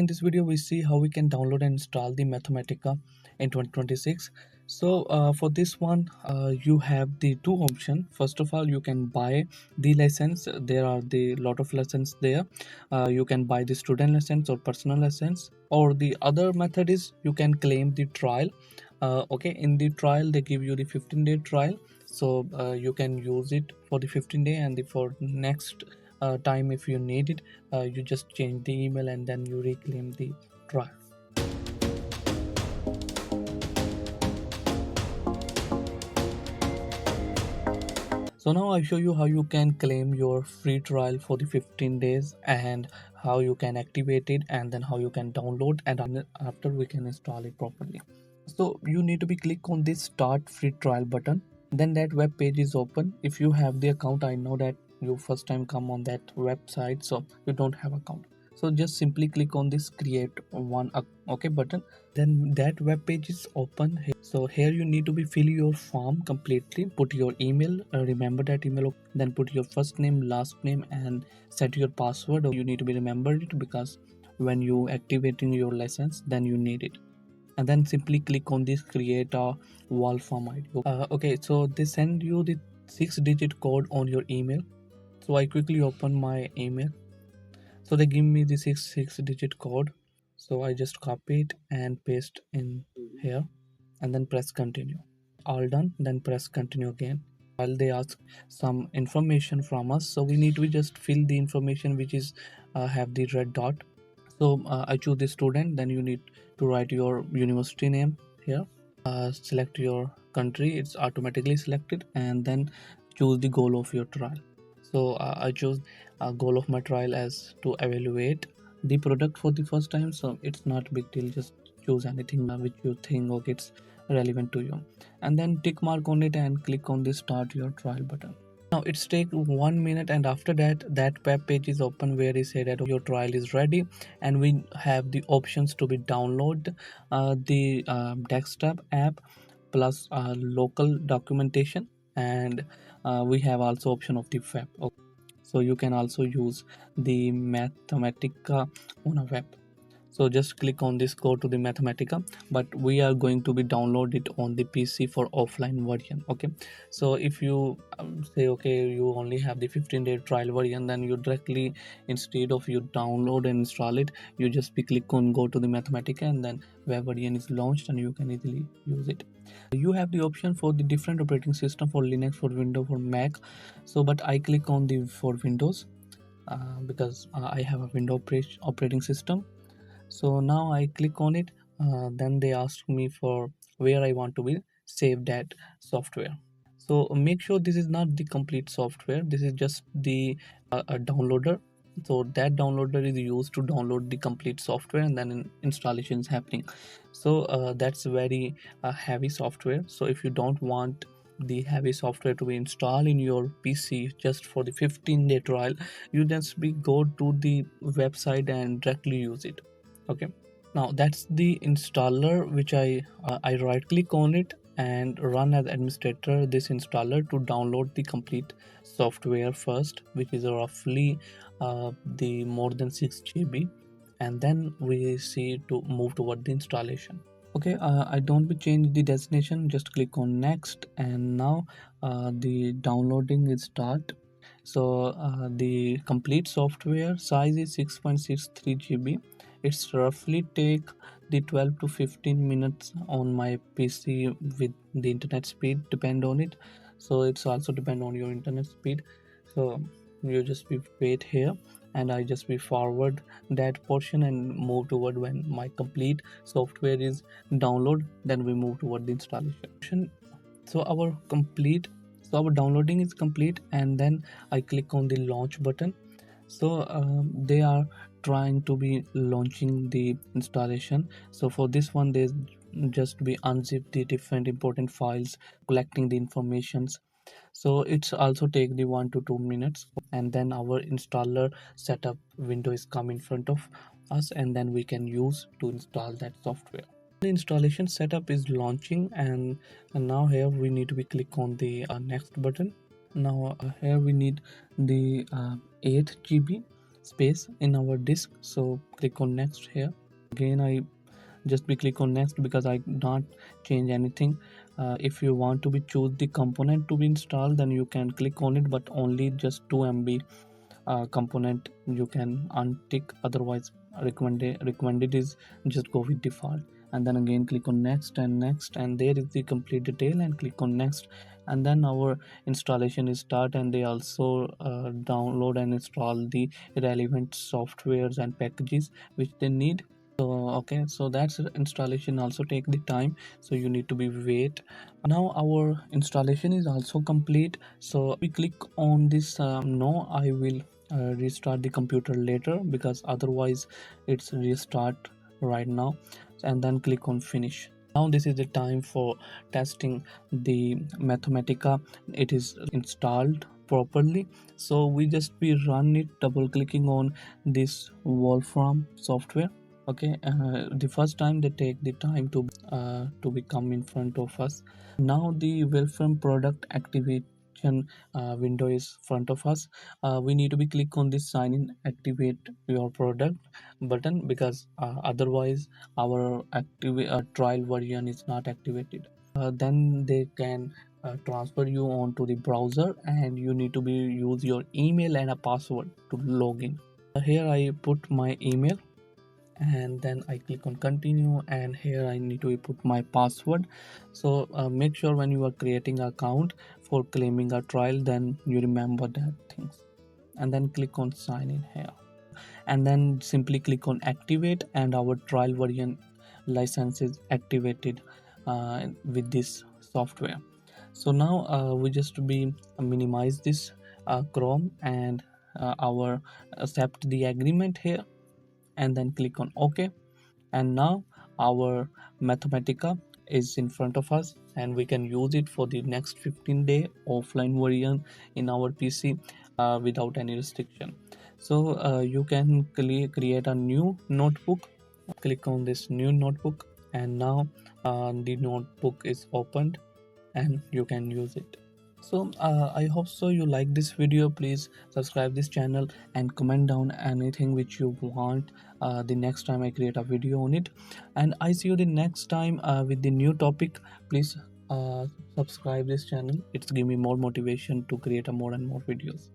In this video, we see how we can download and install the Mathematica in 2026. So for this one, you have the two options. First of all, you can buy the license. There are the lot of lessons there. You can buy the student lessons or personal lessons. Or the other method is you can claim the trial. Okay, in the trial, they give you the 15-day trial. So you can use it for the 15-day and for next time if you need it, you just change the email and then you reclaim the trial. So now I show you how you can claim your free trial for the 15 days and how you can activate it and then how you can download, and after we can install it properly. So you need to be click on this start free trial button, then that web page is open. If you have the account, I know that you first time come on that website, so you don't have account, so just simply click on this create one okay button, then that web page is open. So here you need to be fill your form completely, put your email, remember that email, then put your first name, last name, and set your password. You need to be remembered it because when you activating your lessons then you need it, and then simply click on this create a Wolfram ID. Okay, so they send you the 6-digit code on your email. So I quickly open my email. So they give me the 6-digit code. So I just copy it and paste in here and then press continue. All done, then press continue again. While they ask some information from us, so we need to just fill the information which is have the red dot. So I choose the student, then you need to write your university name here. Select your country, it's automatically selected, and then choose the goal of your trial. So I chose a goal of my trial as to evaluate the product for the first time, so it's not big deal, just choose anything which you think okay it's relevant to you, and then tick mark on it and click on the start your trial button. Now it's take 1 minute, and after that web page is open where it say that your trial is ready, and we have the options to be download the desktop app plus local documentation, and we have also option of the web. Okay. So you can also use the Mathematica on a web. So just click on this, go to the Mathematica, but we are going to be download it on the PC for offline version. Okay, so if you say okay you only have the 15-day trial version, then you directly, instead of you download and install it, you just be click on go to the Mathematica, and then web version is launched and you can easily use it. You have the option for the different operating system for Linux, for Windows, for Mac. So but I click on the for Windows because I have a Windows operating system. So now I click on it, then they ask me for where I want to be save that software. So make sure this is not the complete software, this is just the a downloader. So that downloader is used to download the complete software, and then installation is happening. So that's very heavy software. So if you don't want the heavy software to be installed in your PC just for the 15-day trial, you just be go to the website and directly use it. Okay, now that's the installer which I right click on it and run as administrator this installer to download the complete software first, which is roughly the more than 6 GB, and then we see to move toward the installation. Okay, I don't be change the destination, just click on next, and now the downloading is start. So the complete software size is 6.63 GB. It's roughly take the 12 to 15 minutes on my PC with the internet speed depend on it. So it's also depend on your internet speed. So you just be wait here, and I just be forward that portion and move toward when my complete software is download, then we move toward the installation. So our downloading is complete, and then I click on the launch button. So they are trying to be launching the installation. So for this one they just be unzip the different important files, collecting the informations. So it's also take the 1 to 2 minutes, and then our installer setup window is come in front of us, and then we can use to install that software. The installation setup is launching, and now here we need to be click on the next button. Now here we need the 8 GB. space in our disk. So click on next here. Again, I just be click on next because I not change anything. If you want to be choose the component to be installed, then you can click on it, but only just 2 MB component you can untick. Otherwise, recommended is just go with default. And then again click on next and next, and there is the complete detail, and click on next. And then our installation is start, and they also download and install the relevant softwares and packages which they need. So okay, so that's installation also take the time, so you need to be wait. Now our installation is also complete, so we click on this no, I will restart the computer later, because otherwise it's restart right now. And then click on finish. Now this is the time for testing the Mathematica. It is installed properly, so we just be run it double clicking on this Wolfram software. Okay, the first time they take the time to become in front of us. Now the Wolfram product activation window is front of us. We need to be click on this sign in activate your product button, because otherwise our trial version is not activated. Then they can transfer you onto the browser, and you need to be use your email and a password to log in. Here I put my email, and then I click on continue, and here I need to put my password. So make sure when you are creating an account for claiming a trial, then you remember that things. And then click on sign in here, and then simply click on activate, and our trial version license is activated with this software. So now we just be minimize this Chrome, and our accept the agreement here, and then click on OK. And now our Mathematica is in front of us, and we can use it for the next 15-day offline version in our PC without any restriction. So you can create a new notebook. Click on this new notebook, and now the notebook is opened, and you can use it. So I hope so you like this video. Please subscribe this channel and comment down anything which you want the next time I create a video on it. And I see you the next time with the new topic. Please subscribe this channel. It's give me more motivation to create a more and more videos.